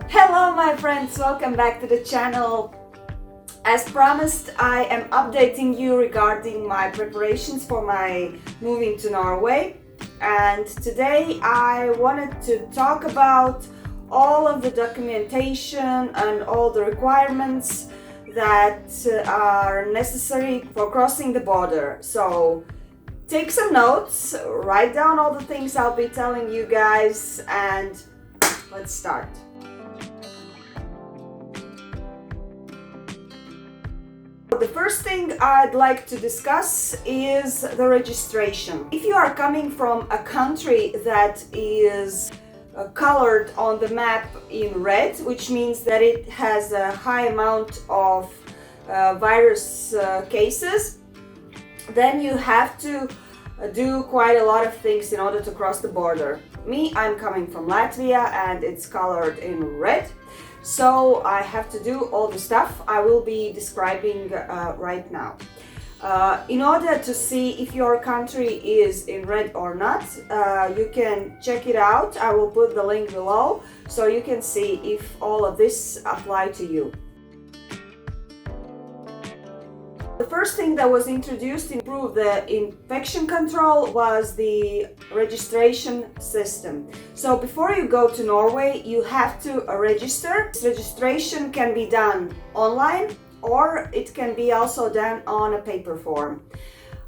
Hello my friends, welcome back to the channel. As promised, I am updating you regarding my preparations for my moving to Norway, and today I wanted to talk about all of the documentation and all the requirements that are necessary for crossing the border. So take some notes, write down all the things I'll be telling you guys, and let's start. The first thing I'd like to discuss is the registration. If you are coming from a country that is colored on the map in red, which means that it has a high amount of virus cases, then you have to do quite a lot of things in order to cross the border. Me, I'm coming from Latvia and it's colored in red. So I have to do all the stuff I will be describing right now. In order to see if your country is in red or not, you can check it out. I will put the link below so you can see if all of this apply to you. The first thing that was introduced to improve the infection control was the registration system. So before you go to Norway, you have to register. This registration can be done online or it can be also done on a paper form.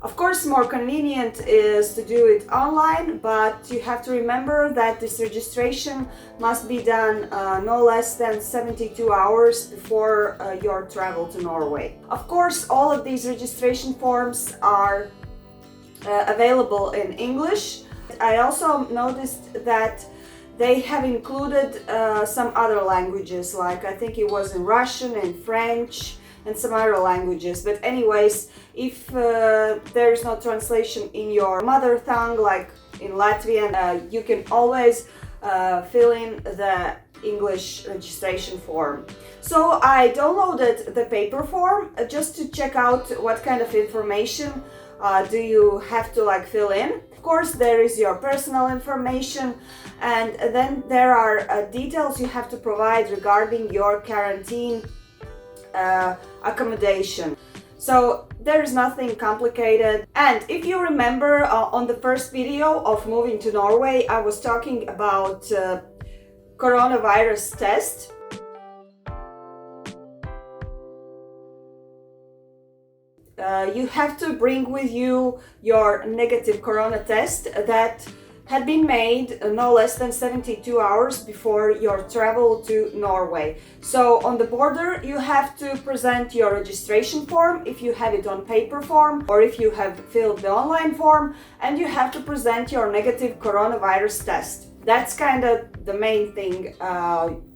Of course, more convenient is to do it online, but you have to remember that this registration must be done no less than 72 hours before your travel to Norway. Of course, all of these registration forms are available in English. I also noticed that they have included some other languages, like I think it was in Russian and French and some other languages. But anyways, if there is no translation in your mother tongue, like in Latvian, you can always fill in the English registration form. So I downloaded the paper form just to check out what kind of information do you have to fill in. Of course, there is your personal information, and then there are details you have to provide regarding your quarantine accommodation. So there is nothing complicated. And if you remember on the first video of moving to Norway, I was talking about coronavirus test. You have to bring with you your negative corona test that had been made no less than 72 hours before your travel to Norway. So on the border, you have to present your registration form if you have it on paper form or if you have filled the online form, and you have to present your negative coronavirus test. That's kind of the main thing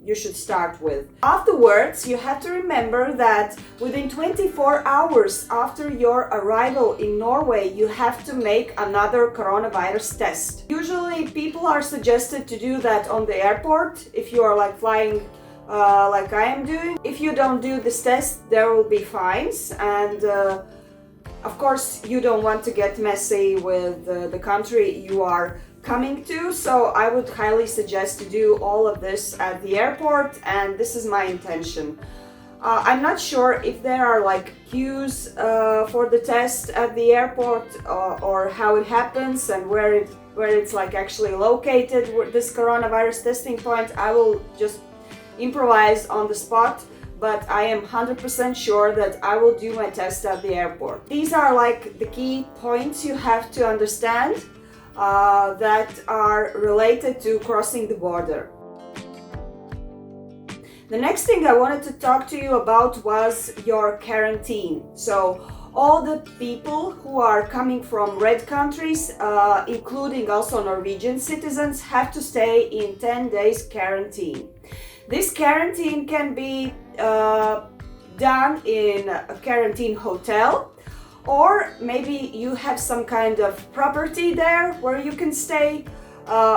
you should start with. Afterwards, you have to remember that within 24 hours after your arrival in Norway, you have to make another coronavirus test. Usually people are suggested to do that on the airport if you are flying like I am doing. If you don't do this test, there will be fines, and of course you don't want to get messy with the country you are coming to, so I would highly suggest to do all of this at the airport, and this is my intention. I'm not sure if there are queues for the test at the airport or how it happens and where it's actually located with this coronavirus testing point. I will just improvise on the spot, but I am 100% sure that I will do my test at the airport. These are the key points you have to understand that are related to crossing the border. The next thing I wanted to talk to you about was your quarantine. So all the people who are coming from red countries, including also Norwegian citizens, have to stay in 10 days quarantine. This quarantine can be done in a quarantine hotel, or maybe you have some kind of property there where you can stay,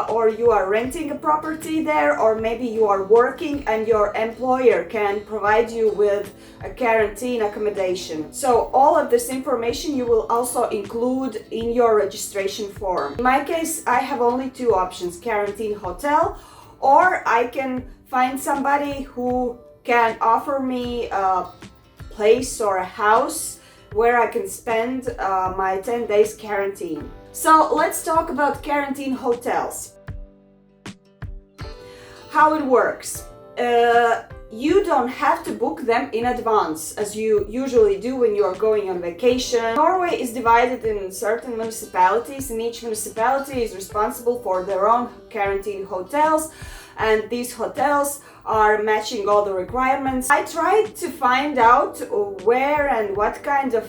or you are renting a property there, or maybe you are working and your employer can provide you with a quarantine accommodation. So all of this information you will also include in your registration form. In my case, I have only two options: quarantine hotel, or I can find somebody who can offer me a place or a house where I can spend my 10 days quarantine. So let's talk about quarantine hotels. How it works. You don't have to book them in advance as you usually do when you are going on vacation. Norway is divided in certain municipalities, and each municipality is responsible for their own quarantine hotels, and these hotels are matching all the requirements. I tried to find out where and what kind of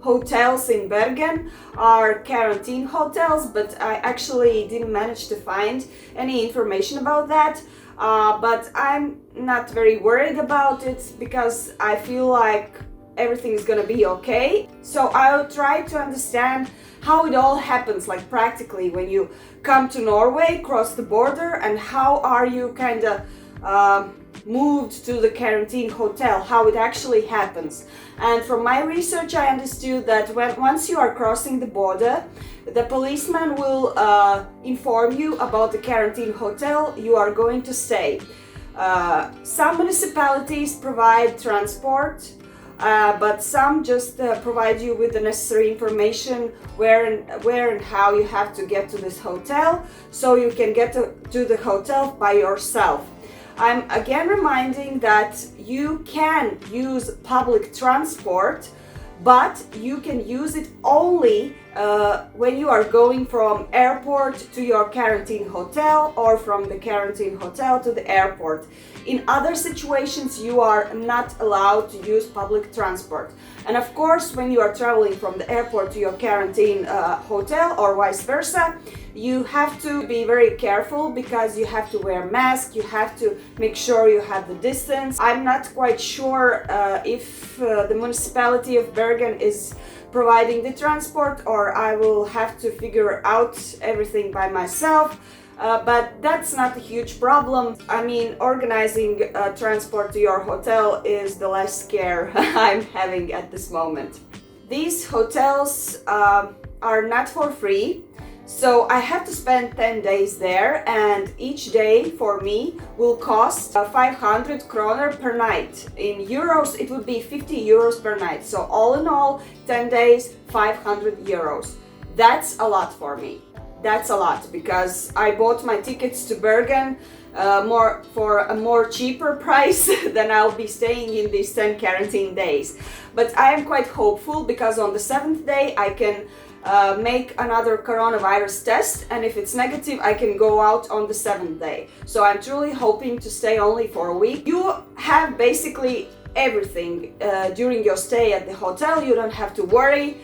hotels in Bergen are quarantine hotels, but I actually didn't manage to find any information about that. But I'm not very worried about it because I feel like everything is gonna be okay. So I'll try to understand how it all happens, like practically when you come to Norway, cross the border, and how are you kind of moved to the quarantine hotel, how it actually happens. And from my research, I understood that once you are crossing the border, the policeman will inform you about the quarantine hotel you are going to stay. Some municipalities provide transport, but some just provide you with the necessary information where and how you have to get to this hotel, so you can get to the hotel by yourself. I'm again reminding that you can use public transport, but you can use it only when you are going from airport to your quarantine hotel or from the quarantine hotel to the airport. In other situations, you are not allowed to use public transport. And of course, when you are traveling from the airport to your quarantine hotel or vice versa, you have to be very careful because you have to wear a mask, you have to make sure you have the distance. I'm not quite sure if the municipality of Bergen is providing the transport, or I will have to figure out everything by myself. But that's not a huge problem. I mean, organizing transport to your hotel is the less scare I'm having at this moment. These hotels are not for free, so I have to spend 10 days there, and each day for me will cost 500 kroner per night. In euros, it would be 50 euros per night. So all in all, 10 days, 500 euros. That's a lot for me. That's a lot because I bought my tickets to Bergen for a more cheaper price than I'll be staying in these 10 quarantine days. But I am quite hopeful because on the 7th day I can make another coronavirus test, and if it's negative I can go out on the 7th day. So I'm truly hoping to stay only for a week. You have basically everything during your stay at the hotel. You don't have to worry.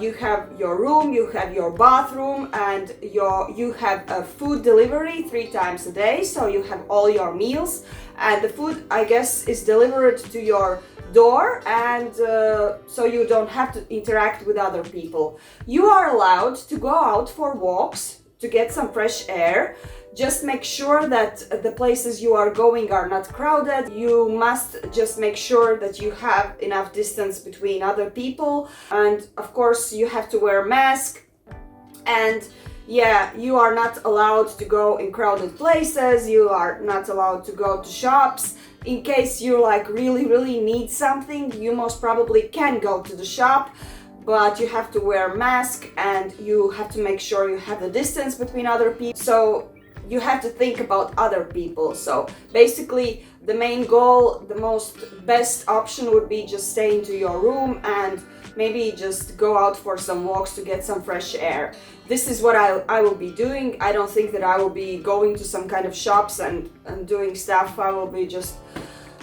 You have your room, you have your bathroom, and you have a food delivery 3 times a day, so you have all your meals, and the food, I guess, is delivered to your door, and so you don't have to interact with other people. You are allowed to go out for walks to get some fresh air. Just make sure that the places you are going are not crowded. You must just make sure that you have enough distance between other people, and of course you have to wear a mask. And yeah, you are not allowed to go in crowded places, you are not allowed to go to shops. In case you really need something, you most probably can go to the shop, but you have to wear a mask and you have to make sure you have the distance between other people. So you have to think about other people. So basically the main goal, the best option would be just stay into your room and maybe just go out for some walks to get some fresh air. This is what I will be doing. I don't think that I will be going to some kind of shops and doing stuff. I will be just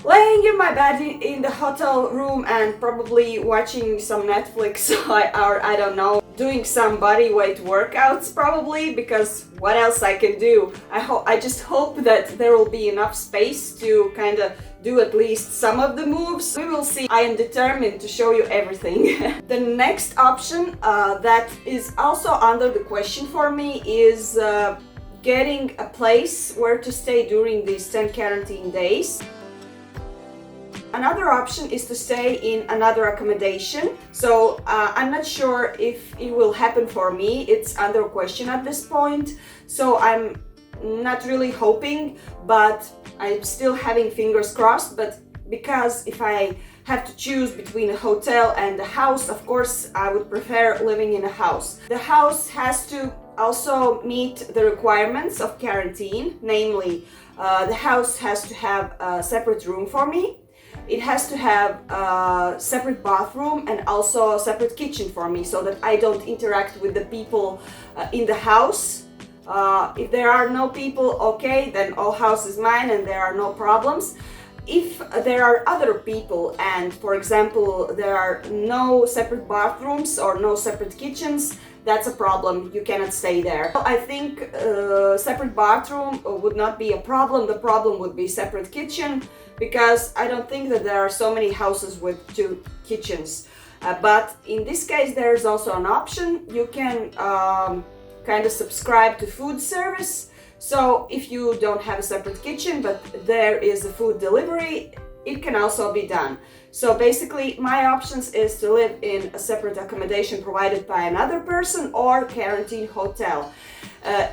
laying in my bed in the hotel room and probably watching some Netflix or I don't know, doing some body weight workouts probably, because what else I can do? I just hope that there will be enough space to kind of do at least some of the moves. We will see. I am determined to show you everything. The next option that is also under the question for me is getting a place where to stay during these 10 quarantine days. Another option is to stay in another accommodation. So I'm not sure if it will happen for me. It's under question at this point. So I'm not really hoping, but I'm still having fingers crossed, but because if I have to choose between a hotel and a house, of course I would prefer living in a house. The house has to also meet the requirements of quarantine, namely the house has to have a separate room for me. It has to have a separate bathroom and also a separate kitchen for me, so that I don't interact with the people in the house. If there are no people, okay, then all house is mine and there are no problems. If there are other people and, for example, there are no separate bathrooms or no separate kitchens, that's a problem. You cannot stay there. I think separate bathroom would not be a problem. The problem would be separate kitchen, because I don't think that there are so many houses with 2 kitchens. But in this case, there's also an option. You can kind of subscribe to food service. So if you don't have a separate kitchen, but there is a food delivery, it can also be done. So basically my options is to live in a separate accommodation provided by another person or quarantine hotel.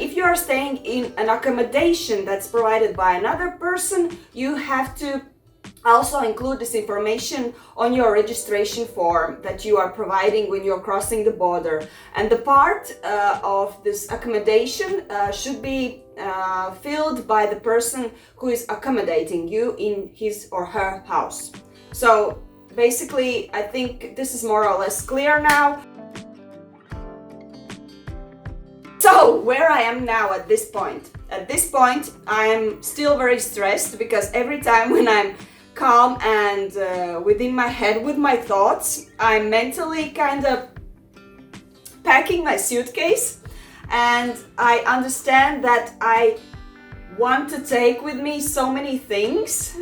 If you are staying in an accommodation that's provided by another person, you have to also include this information on your registration form that you are providing when you're crossing the border. And the part of this accommodation should be filled by the person who is accommodating you in his or her house. So basically, I think this is more or less clear now. So where I am now at this point? At this point, I'm still very stressed, because every time when I'm calm and within my head with my thoughts, I'm mentally kind of packing my suitcase, and I understand that I want to take with me so many things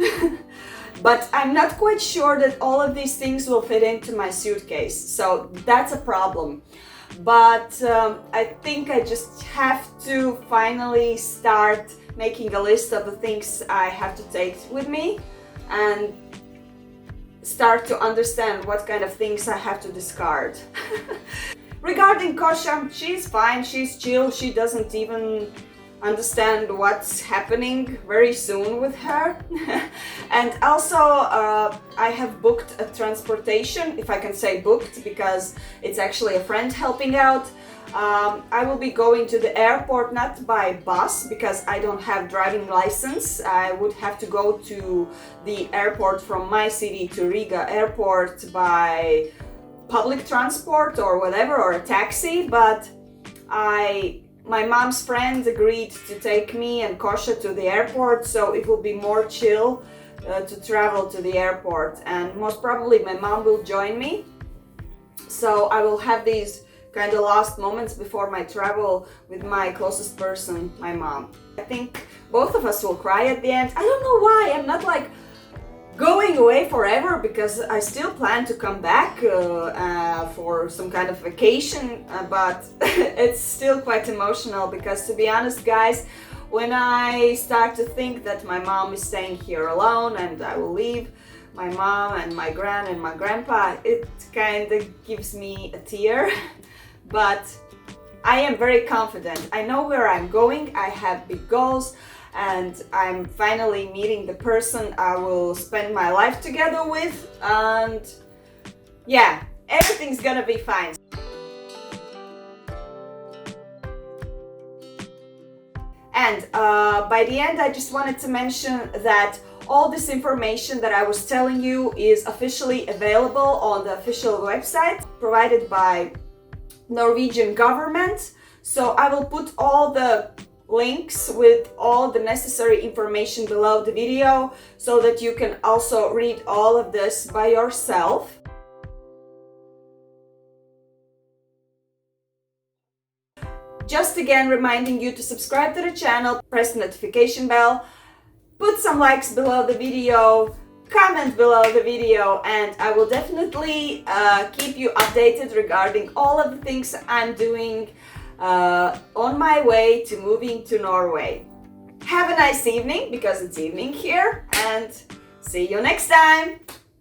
but I'm not quite sure that all of these things will fit into my suitcase, so that's a problem. But I think I just have to finally start making a list of the things I have to take with me and start to understand what kind of things I have to discard. Regarding Kosha, she's fine, she's chill, she doesn't even understand what's happening very soon with her. And also I have booked a transportation, if I can say booked, because it's actually a friend helping out. I will be going to the airport not by bus because I don't have driving license. I would have to go to the airport from my city to Riga airport by public transport or whatever, or a taxi, but my mom's friend agreed to take me and Kosha to the airport, so it will be more chill to travel to the airport, and most probably my mom will join me. So I will have these kind of last moments before my travel with my closest person, my mom. I think both of us will cry at the end. I don't know why, I'm not like going away forever, because I still plan to come back for some kind of vacation, but it's still quite emotional because, to be honest guys, when I start to think that my mom is staying here alone and I will leave my mom and my gran and my grandpa, it kind of gives me a tear. But I am very confident. I know where I'm going, I have big goals, and I'm finally meeting the person I will spend my life together with, and yeah, everything's gonna be fine. And by the end, I just wanted to mention that all this information that I was telling you is officially available on the official website provided by Norwegian government. So I will put all the links with all the necessary information below the video so that you can also read all of this by yourself. Just again reminding you to subscribe to the channel, press the notification bell, put some likes below the video, comment below the video, and I will definitely keep you updated regarding all of the things I'm doing on my way to moving to Norway. Have a nice evening, because it's evening here, and see you next time!